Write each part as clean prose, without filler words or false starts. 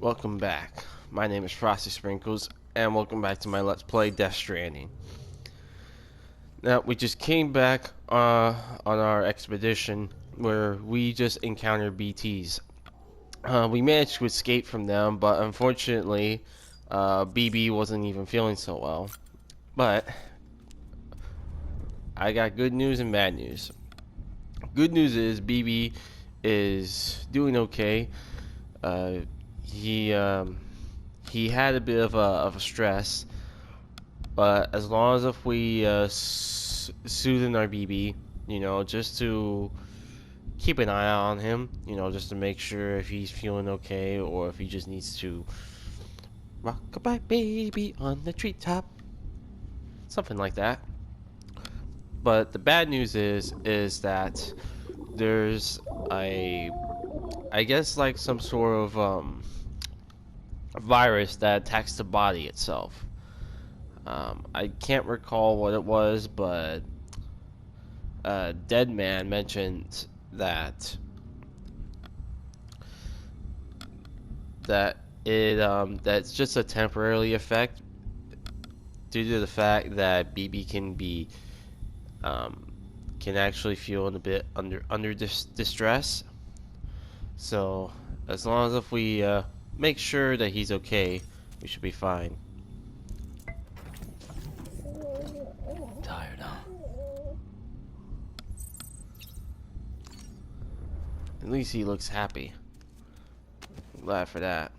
Welcome back. My name is Frosty Sprinkles, and welcome back to my Let's Play Death Stranding. Now, we just came back on our expedition where we just encountered BTs. We managed to escape from them, but unfortunately, BB wasn't even feeling so well. But I got good news and bad news. Good news is BB is doing okay. Uh, he had a bit of a stress, but as long as if we soothe our BB, just to keep an eye on him, just to make sure if he's feeling okay or if he just needs to rock-a-bye baby on the treetop, something like that. But the bad news is that there's I guess like some sort of virus that attacks the body itself. I can't recall what it was, but Dead Man mentioned that that's just a temporary effect due to the fact that BB can actually feel a bit under distress. So as long as if we make sure that he's okay, we should be fine. Tired, huh? At least he looks happy. I'm glad for that.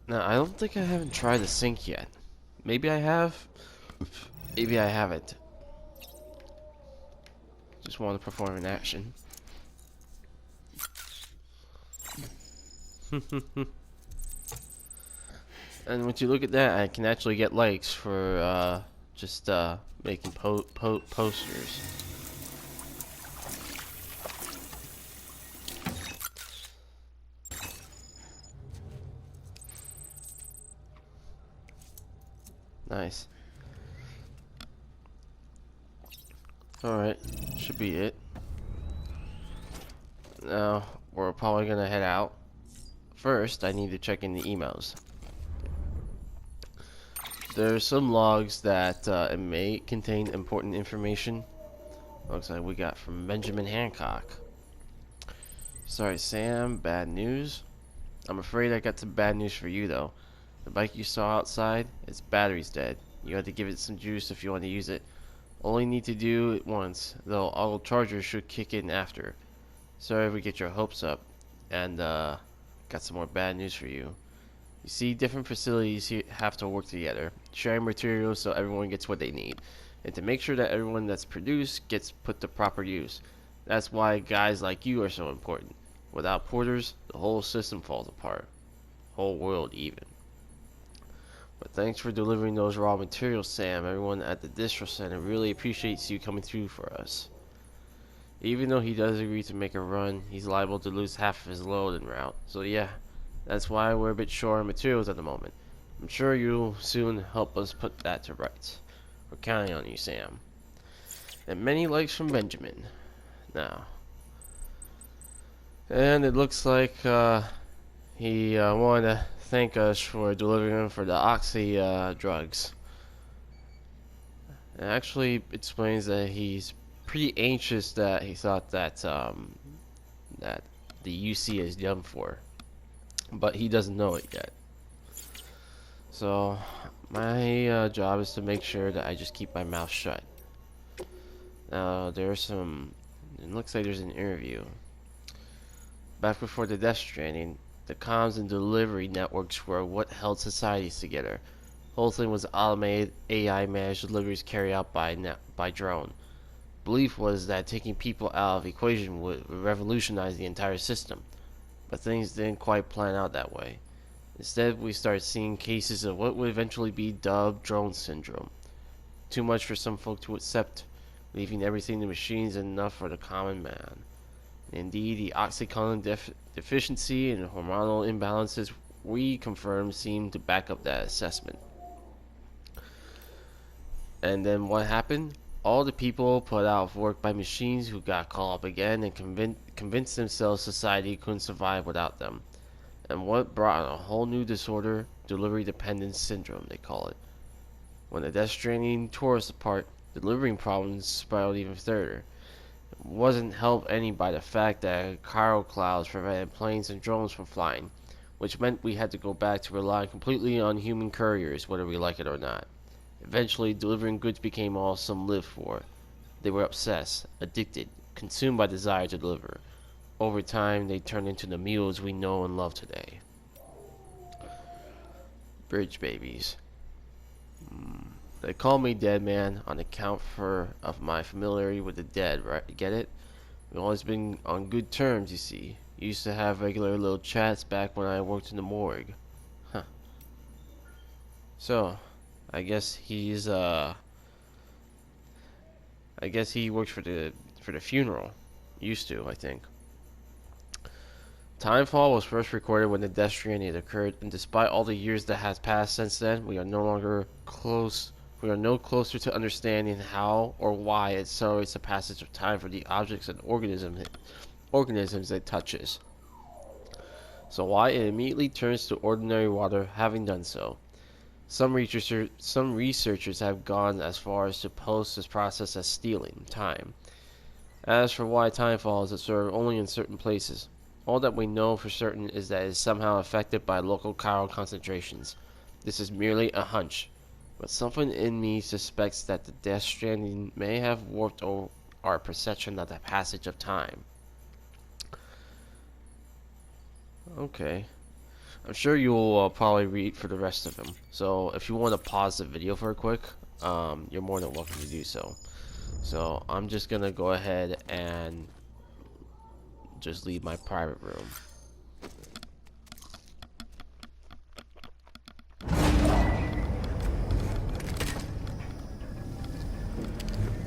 Now, I don't think I haven't tried the sink yet. Maybe I have. Maybe I haven't. Just want to perform an action. And once you look at that, I can actually get likes for just making posters. Nice. Alright, should be it. Now, we're probably gonna head out. First, I need to check in the emails. There's some logs that it may contain important information. Looks like we got from Benjamin Hancock. Sorry, Sam, bad news. I'm afraid I got some bad news for you, though. The bike you saw outside, its battery's dead. You had to give it some juice if you want to use it. Only need to do it once, though auto chargers should kick in after. Sorry if we get your hopes up. And got some more bad news for you. You see, different facilities here have to work together, sharing materials so everyone gets what they need, and to make sure that everyone that's produced gets put to proper use. That's why guys like you are so important. Without porters, the whole system falls apart. Whole world even. But thanks for delivering those raw materials, Sam. Everyone at the distro center really appreciates you coming through for us. Even though he does agree to make a run, he's liable to lose half of his load en route. So yeah, that's why we're a bit short on materials at the moment. I'm sure you'll soon help us put that to rights. We're counting on you, Sam. And many likes from Benjamin. Now. And it looks like he wanted to thank us for delivering for the oxy drugs. It actually explains that he's pretty anxious that he thought that that the UC is done for, but he doesn't know it yet. So my job is to make sure that I just keep my mouth shut. Now there's some. It looks like there's an interview. Back before the Death Stranding, the comms and delivery networks were what held societies together. Whole thing was automated, AI managed deliveries carried out by drone. Belief was that taking people out of the equation would revolutionize the entire system, but things didn't quite plan out that way. Instead, we started seeing cases of what would eventually be dubbed drone syndrome. Too much for some folk to accept, leaving everything to machines and enough for the common man. Indeed, the oxycontin deficiency and hormonal imbalances we confirmed seemed to back up that assessment. And then what happened? All the people put out of work by machines who got called up again and convinced themselves society couldn't survive without them. And what brought on a whole new disorder, delivery dependence syndrome, they call it. When the Death Stranding tore us apart, delivering problems spiraled even further. It wasn't helped any by the fact that chiral clouds prevented planes and drones from flying, which meant we had to go back to relying completely on human couriers, whether we like it or not. Eventually, delivering goods became all some lived for. They were obsessed, addicted, consumed by desire to deliver. Over time, they turned into the mules we know and love today. Bridge babies. They call me Dead Man on account of my familiarity with the dead, right? Get it? We've always been on good terms, you see. Used to have regular little chats back when I worked in the morgue. Huh. So, I guess he's I guess he works for the funeral. Used to, I think. Timefall was first recorded when the Death Stranding occurred, and despite all the years that has passed since then, we are no longer close. We are no closer to understanding how or why it accelerates the passage of time for the objects and organisms it touches. So why it immediately turns to ordinary water, having done so. Some researchers have gone as far as to post this process as stealing time. As for why timefall is observed only in certain places, all that we know for certain is that it is somehow affected by local chiral concentrations. This is merely a hunch, but something in me suspects that the Death Stranding may have warped our perception of the passage of time. Okay. I'm sure you'll probably read for the rest of them. So if you want to pause the video for a quick, you're more than welcome to do so. So I'm just gonna go ahead and just leave my private room.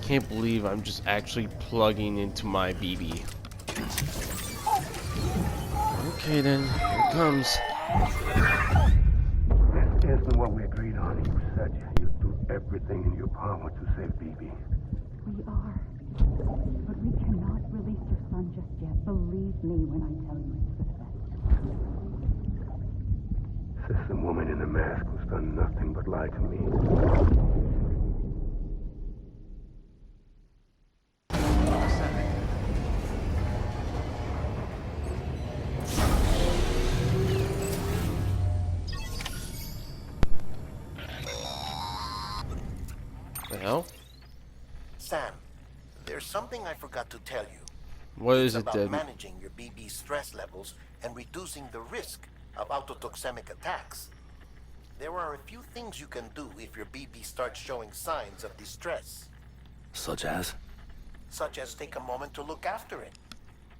Can't believe I'm just actually plugging into my BB. Okay then, here it comes. This isn't what we agreed on. You said you'd do everything in your power to save BB. We are. But we cannot release your son just yet. Believe me when I tell you it's for the best. System woman in the mask who's done nothing but lie to me. The hell? Sam, there's something I forgot to tell you. What is It's it, about Dead? managing your BB stress levels and reducing the risk of autotoxemic attacks. There are a few things you can do if your BB starts showing signs of distress. Such as? Such as take a moment to look after it.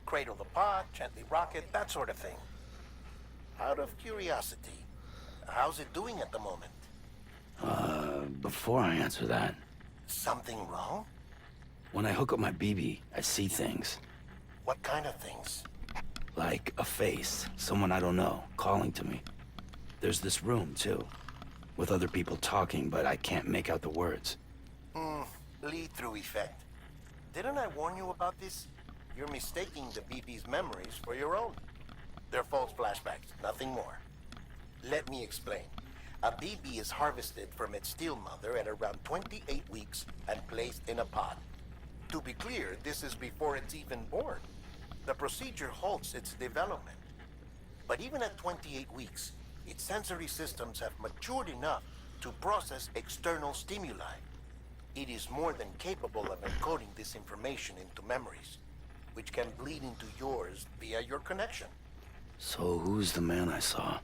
Cradle the pot, gently rock it, that sort of thing. Out of curiosity, how's it doing at the moment? Before I answer that, Something wrong? when I hook up my BB, I see things. What kind of things? Like a face, someone I don't know, calling to me. There's this room, too, with other people talking, but I can't make out the words. Lead-through effect. Didn't I warn you about this? You're mistaking the BB's memories for your own. They're false flashbacks, nothing more. Let me explain. A BB is harvested from its steel mother at around 28 weeks and placed in a pod. To be clear, this is before it's even born. The procedure halts its development. But even at 28 weeks, its sensory systems have matured enough to process external stimuli. It is more than capable of encoding this information into memories, which can bleed into yours via your connection. So who's the man I saw?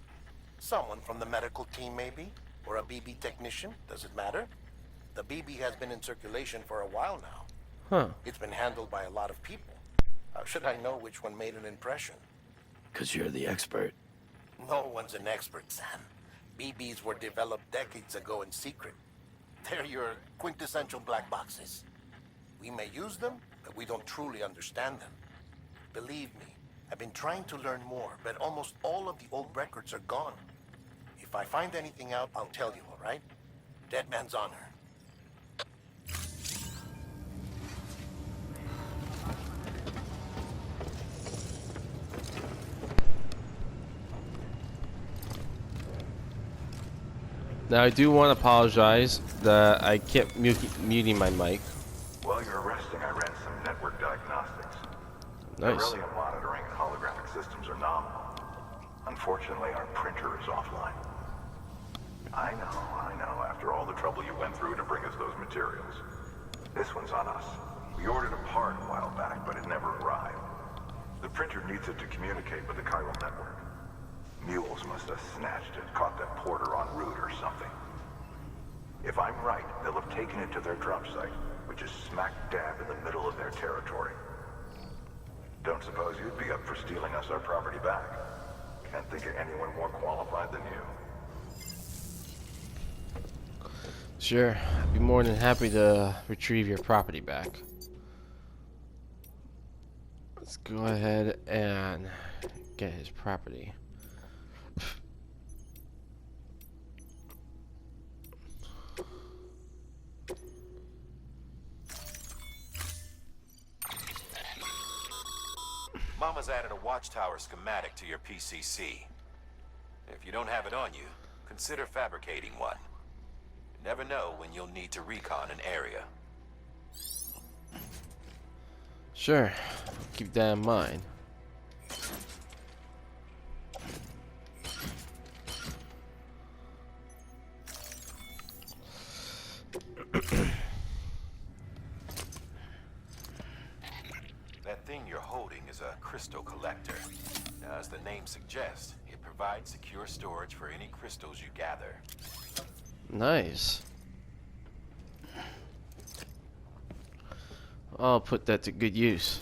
Someone from the medical team, maybe? Or a BB technician? Does it matter? The BB has been in circulation for a while now. Huh. It's been handled by a lot of people. How should I know which one made an impression? 'Cause you're the expert. No one's an expert, Sam. BBs were developed decades ago in secret. They're your quintessential black boxes. We may use them, but we don't truly understand them. Believe me, I've been trying to learn more, but almost all of the old records are gone. If I find anything out, I'll tell you, all right? Dead man's honor. Now I do want to apologize that I kept muting my mic. While you're resting, I ran some network diagnostics. Nice. Beryllium monitoring and holographic systems are nominal. Unfortunately, our printer is offline. I know, after all the trouble you went through to bring us those materials. This one's on us. We ordered a part a while back, but it never arrived. The printer needs it to communicate with the chiral network. Mules must have snatched it, caught that porter en route or something. If I'm right, they'll have taken it to their drop site, which is smack dab in the middle of their territory. Don't suppose you'd be up for stealing us our property back? Can't think of anyone more qualified than you. Sure, I'd be more than happy to retrieve your property back. Let's go ahead and get his property. Mama's added a watchtower schematic to your PCC. If you don't have it on you, consider fabricating one. You never know when you'll need to recon an area. Sure, keep that in mind. That thing you're holding is a crystal collector. Now, as the name suggests, it provides secure storage for any crystals you gather. Nice. I'll put that to good use.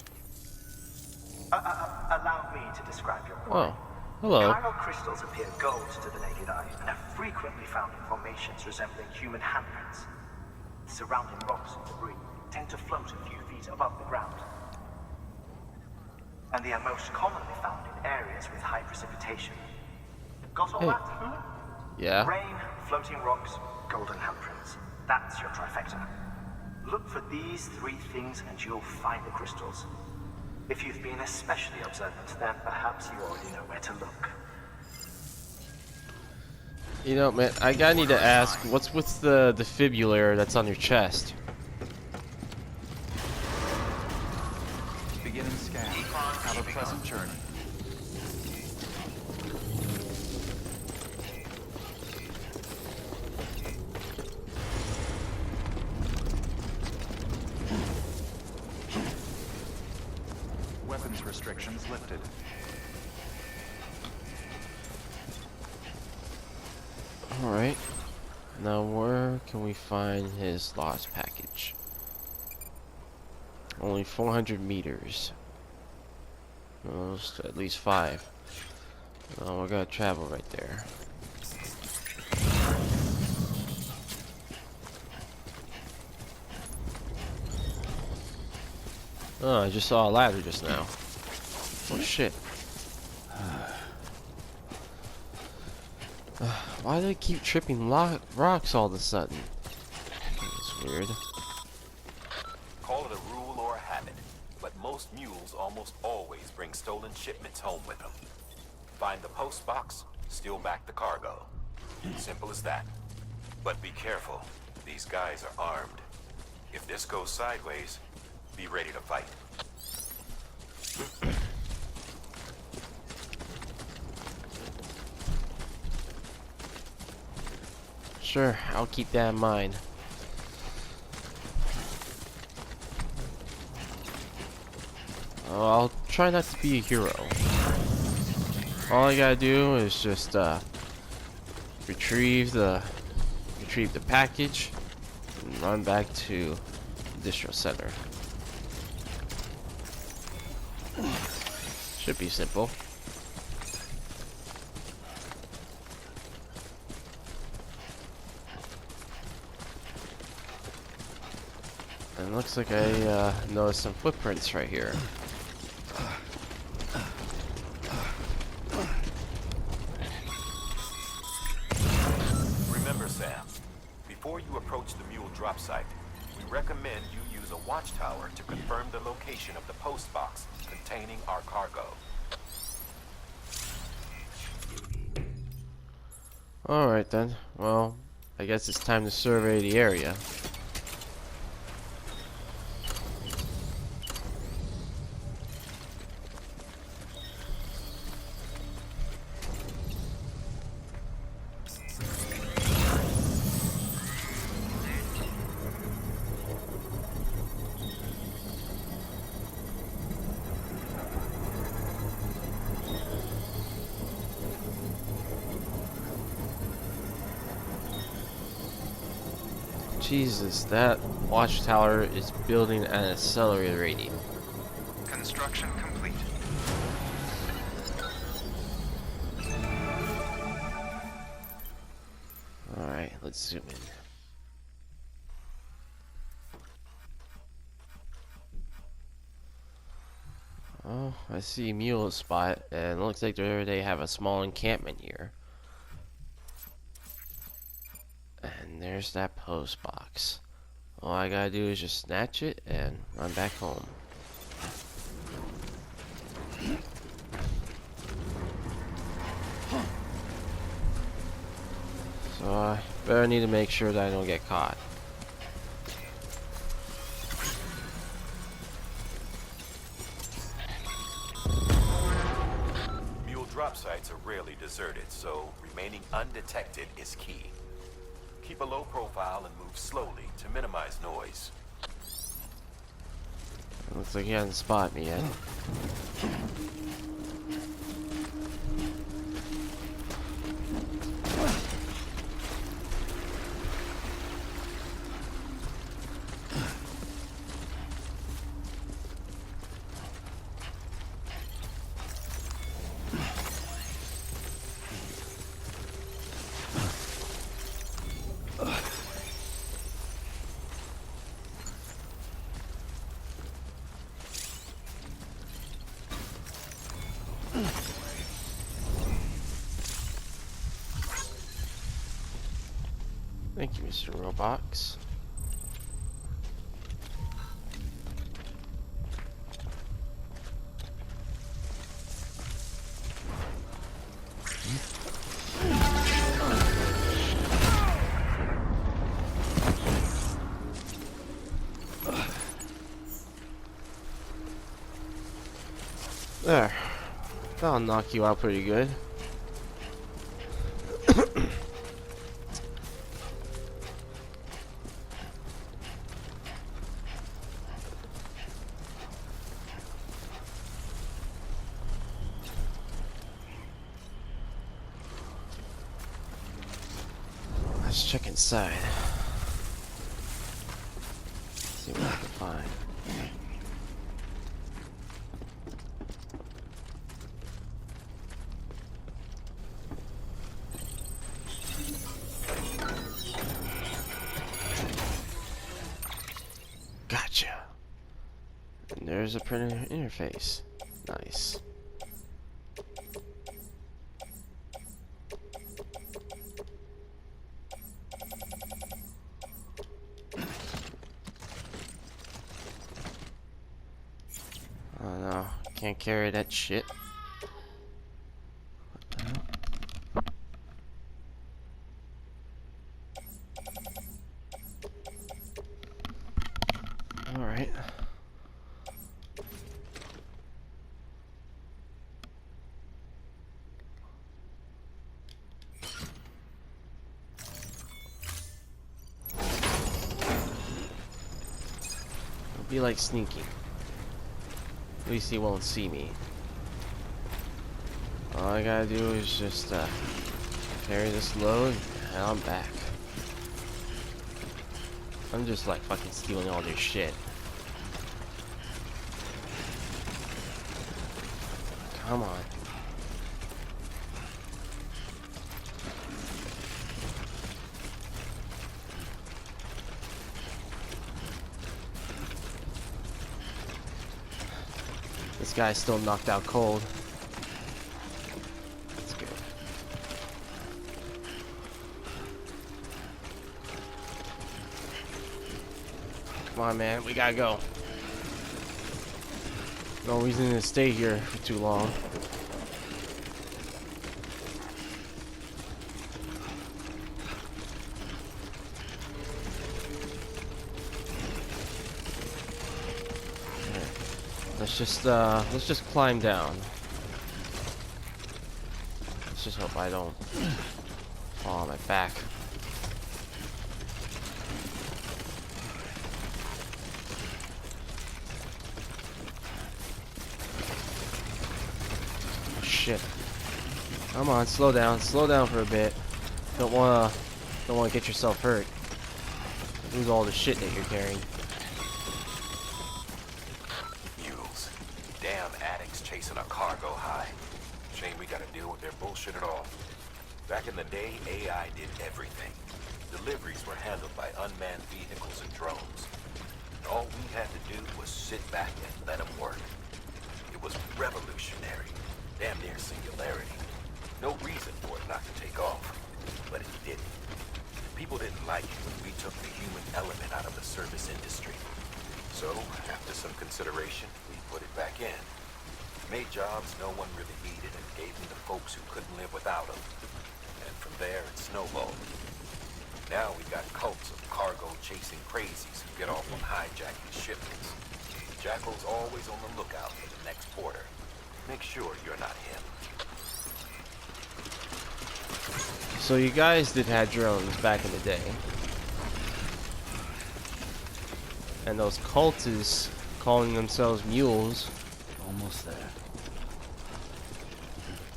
Allow me to describe your quarry. Oh, hello. Chiral crystals appear gold to the naked eye and are frequently found in formations resembling human handprints. Surrounding rocks and debris tend to float a few feet above the ground. And they are most commonly found in areas with high precipitation. Got all Hey. that? Hmm? Yeah. Rain, floating rocks, golden handprints. That's your trifecta. Look for these three things and you'll find the crystals. If you've been especially observant, then perhaps you already know where to look. You know, man, I gotta need to ask, what's with the defibrillator that's on your chest? Beginning scan. Have a pleasant journey. Weapons restrictions lifted. Alright. Now where can we find his lost package? Only 400 meters. At least 5. Oh, we're gonna travel right there. Oh, I just saw a ladder just now. Oh shit. Why do they keep tripping rocks all of a sudden? It's weird. Call it a rule or a habit, but most mules almost always bring stolen shipments home with them. Find the post box, steal back the cargo. Simple as that. But be careful, these guys are armed. If this goes sideways, be ready to fight. Sure, I'll keep that in mind. I'll try not to be a hero. All I gotta do is just retrieve the package and run back to the distro center. Should be simple. And looks like I noticed some footprints right here. Remember, Sam, before you approach the mule drop site, we recommend you use a watchtower to confirm the location of the post box containing our cargo. Alright then. Well, I guess it's time to survey the area. Jesus, that watchtower is building at an accelerating. Construction complete. Alright, let's zoom in. Oh, I see a mule spot, and it looks like they have a small encampment here. And there's that post box. All I gotta do is just snatch it and run back home. So I better need to make sure that I don't get caught. Mule drop sites are rarely deserted, so remaining undetected is key. Keep a low profile and move slowly to minimize noise. Looks like he hasn't spotted me yet. Thank you, Mr. Robox. There. That'll knock you out pretty good. Let's check inside. See what I can find. Gotcha. And there's a printer interface. Nice. Oh no, can't carry that shit. Alright. It'll be like sneaking. At least he won't see me. All I gotta do is just carry this load and I'm back. I'm just like fucking stealing all their shit. Come on. This guy's still knocked out cold. That's good. Come on, man. We gotta go. No reason to stay here for too long. let's just climb down. Let's just hope I don't fall on my back. Oh, shit. Come on, slow down for a bit. Don't wanna get yourself hurt. Lose all the shit that you're carrying. Mules. Damn addicts chasing a cargo high. Shame we gotta deal with their bullshit at all. Back in the day, AI did everything. Deliveries were handled by unmanned vehicles and drones. And all we had to do was sit back and let them work. It was revolutionary. Damn near singularity. No reason for it not to take off. But it didn't. People didn't like it when we took the human element out of the service industry. So, after some consideration, we put it back in. Made jobs no one really needed and gave them to folks who couldn't live without them. And from there, it snowballed. Now we got cults of cargo-chasing crazies who get off on hijacking shipments. Jackal's always on the lookout for the next porter. Make sure you're not him. So you guys did have drones back in the day. And those cultists calling themselves mules. Almost there.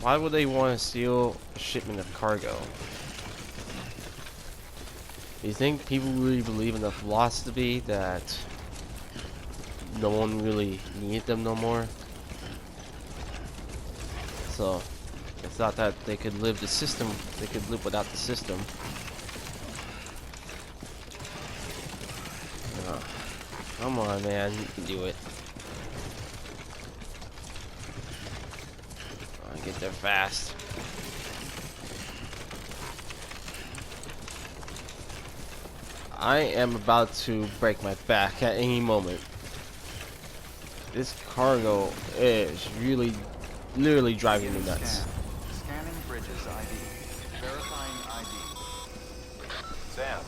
Why would they want to steal a shipment of cargo? Do you think people really believe in the philosophy that no one really needed them no more? So they thought that they could live the system, they could live without the system. Come on, man, you can do it. Get there fast. I am about to break my back at any moment. This cargo is really, literally driving me nuts. Scanning bridges ID. Verifying ID. Sam,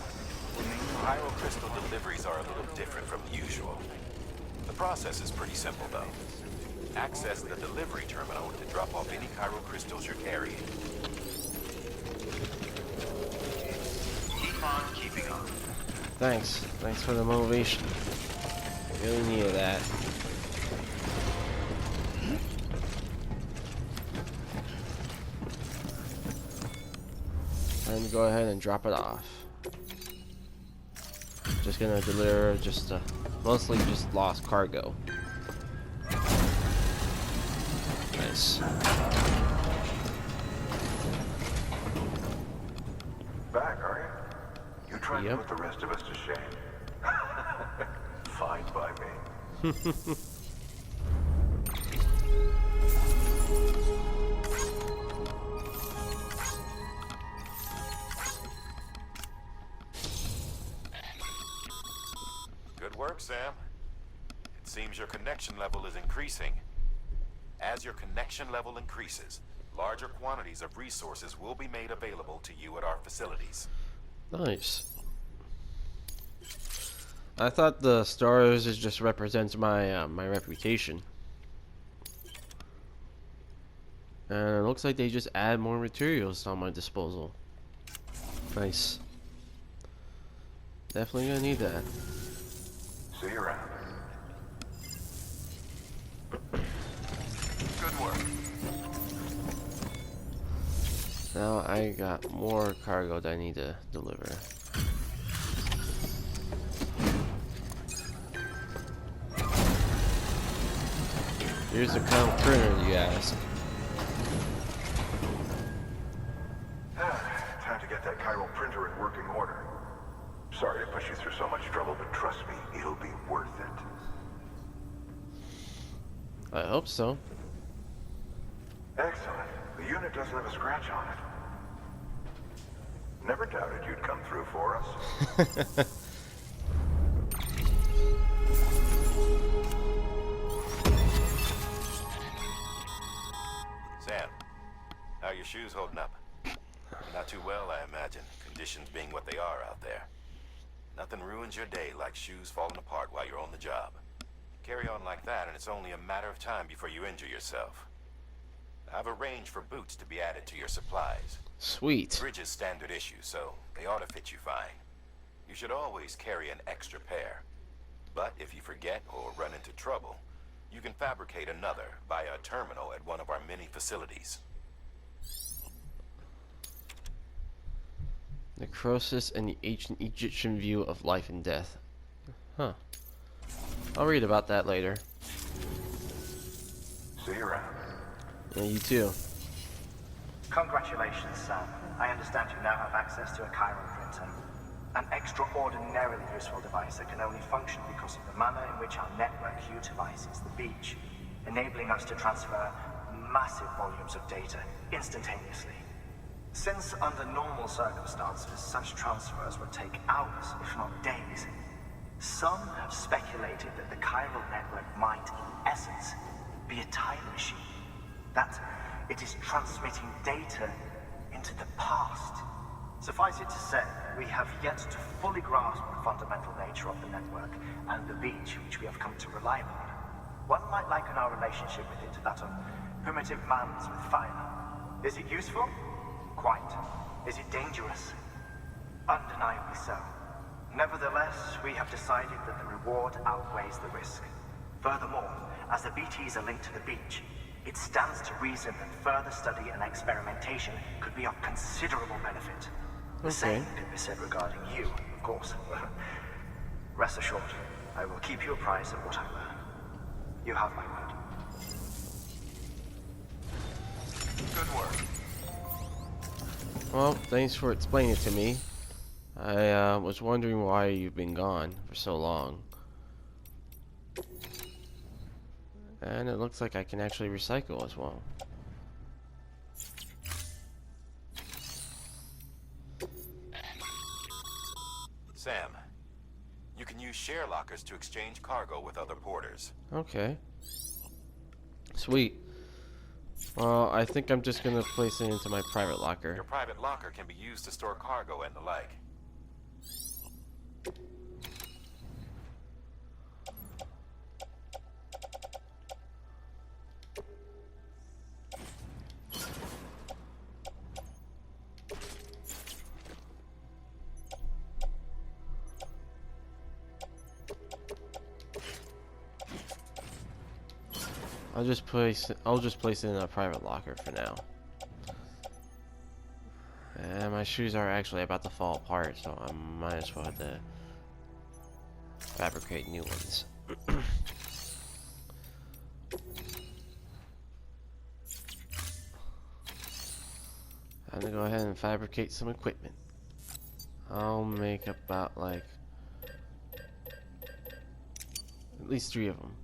Crystal deliveries are a little different from usual. The process is pretty simple, though. Access the delivery terminal to drop off any crystals you're carrying. Keep on keeping on. Thanks for the motivation. Really needed that. Time to go ahead and drop it off. Just gonna deliver mostly just lost cargo. Nice. Back, are you? You trying Yep. to put the rest of us to shame? Fine by me. Good work, Sam. It seems your connection level is increasing. As your connection level increases, larger quantities of resources will be made available to you at our facilities. Nice. I thought the stars just represents my my reputation, and it looks like they just add more materials on my disposal. Nice. Definitely gonna need that. See you around. Good work. Now I got more cargo that I need to deliver. Here's the printer, you ask. Time to get that chiral printer in working order. Sorry to push you through so much trouble, but trust me, it'll be worth it. I hope so. Excellent. The unit doesn't have a scratch on it. Never doubted you'd come through for us. Sam, how are your shoes holding up? Not too well, I imagine, conditions being what they are out there. Nothing ruins your day like shoes falling apart while you're on the job. Carry on like that, and it's only a matter of time before you injure yourself. I've arranged for boots to be added to your supplies. Sweet. Bridge is standard issue, so they ought to fit you fine. You should always carry an extra pair. But if you forget or run into trouble, you can fabricate another via a terminal at one of our many facilities. Necrosis and the ancient Egyptian view of life and death. Huh. I'll read about that later. See you around. Yeah, you too. Congratulations, Sam. I understand you now have access to a chiral printer. An extraordinarily useful device that can only function because of the manner in which our network utilizes the beach, enabling us to transfer massive volumes of data instantaneously. Since under normal circumstances, such transfers would take hours, if not days, some have speculated that the chiral network might, in essence, be a time machine. That it is transmitting data into the past. Suffice it to say, we have yet to fully grasp the fundamental nature of the network and the beach which we have come to rely upon. One might liken our relationship with it to that of primitive mans with fire. Is it useful? Quite. Is it dangerous? Undeniably so. Nevertheless, we have decided that the reward outweighs the risk. Furthermore, as the BTs are linked to the beach, it stands to reason that further study and experimentation could be of considerable benefit. The same could be said regarding you, of course. Rest assured, I will keep you apprised of what I learn. You have my word. Good work. Well, thanks for explaining it to me. I was wondering why you've been gone for so long. And it looks like I can actually recycle as well. Sam, you can use share lockers to exchange cargo with other porters. Okay. Sweet. Well, I think I'm just gonna place it into my private locker. Your private locker can be used to store cargo and the like. I'll just place it in a private locker for now. And my shoes are actually about to fall apart, so I might as well have to fabricate new ones. I'm gonna go ahead and fabricate some equipment. I'll make about like at least 3 of them.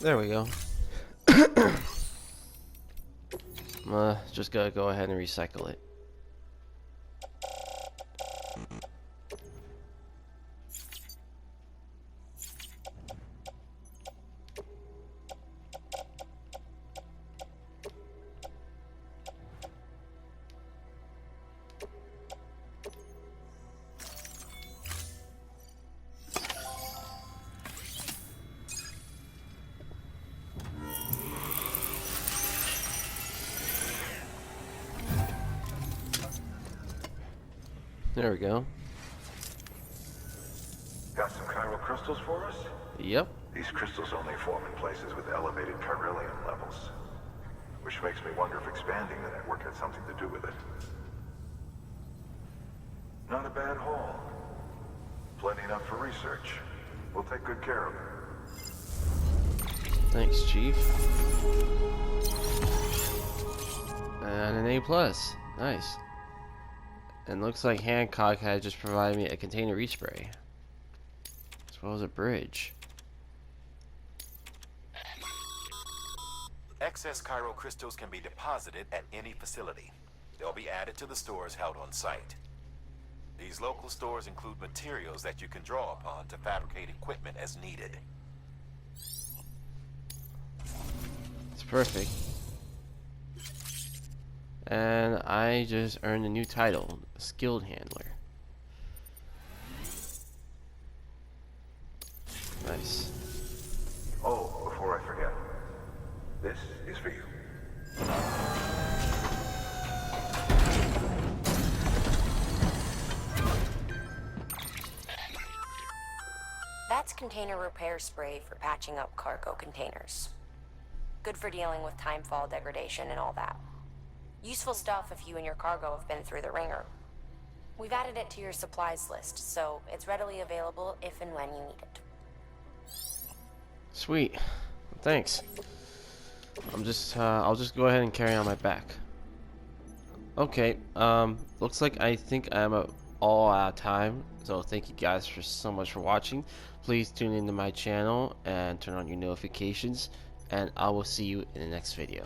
There we go. Just gotta go ahead and recycle it. There we go. Got some chiral crystals for us? Yep. These crystals only form in places with elevated chiralium levels, which makes me wonder if expanding the network had something to do with it. Not a bad haul. Plenty enough for research. We'll take good care of it. Thanks, Chief. And an A+. Nice. And looks like Hancock had just provided me a container respray, as well as a bridge. Excess Cairo crystals can be deposited at any facility. They'll be added to the stores held on site. These local stores include materials that you can draw upon to fabricate equipment as needed. It's perfect. And I just earned a new title, Skilled Handler. Nice. Oh, before I forget, this is for you. That's container repair spray for patching up cargo containers. Good for dealing with timefall degradation and all that. Useful stuff if you and your cargo have been through the ringer. We've added it to your supplies list, so it's readily available if and when you need it. Sweet. Thanks. I'll just go ahead and carry on my back. Okay, looks like I think I'm all out of time. So thank you guys for so much for watching. Please tune into my channel and turn on your notifications, and I will see you in the next video.